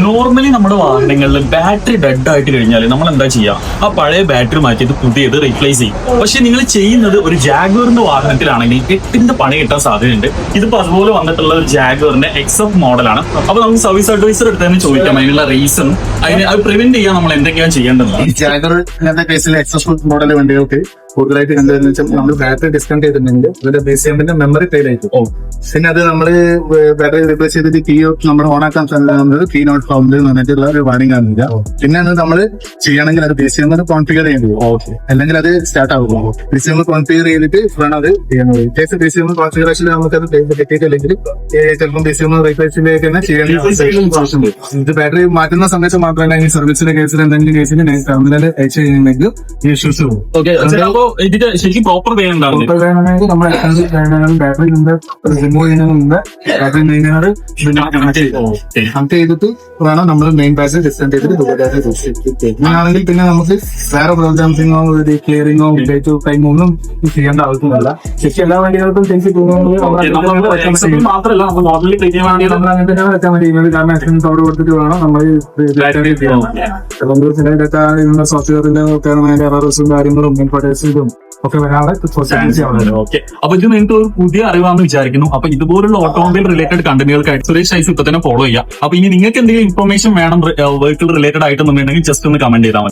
Normally നമ്മുടെ വാഹനങ്ങളിൽ battery dead ആയിട്ട് കഴിഞ്ഞാൽ നമ്മൾ എന്താ ചെയ്യുക? ആ പഴയ ബാറ്ററി മാറ്റിയിട്ട് പുതിയത് റീപ്ലേസ് ചെയ്യും. പക്ഷെ നിങ്ങൾ ചെയ്യുന്നത് ഒരു ജാഗ്വറിന്റെ വാഹനത്തിലാണെങ്കിൽ 8ന്റെ പണി കിട്ടാൻ സാധ്യതയുണ്ട്. ഇതിപ്പോ അതുപോലെ വന്നിട്ടുള്ള ഒരു ജാഗ്വറിന്റെ XF മോഡലാണ്. അപ്പൊ നമുക്ക് സർവീസ് അഡ്വൈസർ എടുത്ത് തന്നെ ചോദിക്കാം അതിനുള്ള റീസൺ, അതിനെ അത് പ്രിവെന്റ് ചെയ്യാൻ നമ്മൾ എന്തൊക്കെയാണ് ചെയ്യേണ്ടത്? ഈ ജാഗർ ഇങ്ങനത്തെ കേസിൽ XF മോഡൽ വണ്ടികൾക്ക് കൂടുതലായിട്ട് കണ്ടതെന്ന് വെച്ചാൽ നമ്മൾ ബാറ്ററി ഡിസ്കണക്ട് ചെയ്തിട്ടുണ്ടെങ്കിൽ അതിന്റെ BCM-ന്റെ മെമ്മറി ഫെയിൽ ആയിട്ട് പിന്നെ അത് നമ്മള് ബാറ്ററി റീപ്ലേസ് ചെയ്തിട്ട് കീ നമ്മൾ ഓൺ ആക്കാൻ സാധിക്കുന്നത് കീ നോട്ട് ഫൗണ്ട് എന്ന് പറഞ്ഞിട്ടുള്ള ഒരു വാണിംഗ് ആണ്. പിന്നെ അത് നമ്മൾ ചെയ്യണമെങ്കിൽ അത് BCM കോൺഫിഗർ ചെയ്യേണ്ടി വരും, അല്ലെങ്കിൽ അത് സ്റ്റാർട്ട് ആകും. BCM കോൺഫിഗർ ചെയ്തിട്ട് വേണം അത് ചെയ്യുന്നത്. കേസ് BCM കോൺഫിഗറേഷനിൽ നമുക്ക് അത് കിട്ടിയിട്ടില്ലെങ്കിൽ ചിലപ്പോൾ BCM റീപ്ലേസിലേക്ക് തന്നെ ചെയ്യേണ്ടി. ഇത് ബാറ്ററി മാറ്റുന്ന സമയത്ത് മാത്രമല്ല, ഈ സർവീസിന്റെ കേസിൽ എന്തെങ്കിലും കേസിൽ ടെർമിനൽ അയച്ചു ചെയ്യുന്നെങ്കിൽ ഈ ഇഷ്യൂസ് പോകും. ഇതിന്റെ ശരിക്കും പ്രോപ്പർ വേ ഉണ്ടാവും. നമ്മൾ ബാറ്ററി റിമൂവ് ചെയ്യുന്നതിന് ബാറ്ററി കണക്ട് ചെയ്തിട്ട് വേണം നമ്മൾ മെയിൻ ബാറ്ററി ഡിസ്കണക്ട് ചെയ്തിട്ട് അങ്ങനെയാണെങ്കിൽ പിന്നെ നമുക്ക് വേറെ പ്രോഗ്രാംസിങ്ങോ ക്ലിയറിങ്ങോ ഡേറ്റ് ടൈമോ ഒന്നും ചെയ്യേണ്ട ആവശ്യമില്ല. ശരിക്കും എല്ലാ വണ്ടികൾക്കും ശരിക്കും മാത്രമല്ല നമ്മൾ നോർമലി നമ്മൾ അങ്ങനെ തന്നെ വെച്ചാൽ മതി. കാരണം എക്സ്പെൻസ് അവിടെ കൊടുത്തിട്ട് വേണം നമ്മൾ ചില സോഫ്റ്റ്വെയറിന്റെ എററും കാര്യങ്ങളും ഇൻഫർട്ടേഴ്സും ഒക്കെ വരാതെ അപ്പൊ ഇത് നിങ്ങൾക്ക് ഒരു പുതിയ അറിവാണെന്ന് വിചാരിക്കുന്നു. അപ്പൊ ഇതുപോലുള്ള ഓട്ടോമൊബൈൽ റിലേറ്റഡ് കണ്ടന്റുകൾക്കായിട്ട് സുരേഷ് ഐസ് ഇപ്പൊ തന്നെ ഫോളോ ചെയ്യാം. അപ്പൊ ഇനി നിങ്ങൾക്ക് എന്തെങ്കിലും ഇൻഫർമേഷൻ വേണം വെഹിക്കിൾ റിലേറ്റഡ് ആയിട്ടെന്നുണ്ടെങ്കിൽ ജസ്റ്റ് ഒന്ന് കമന്റ് ചെയ്താൽ മതി.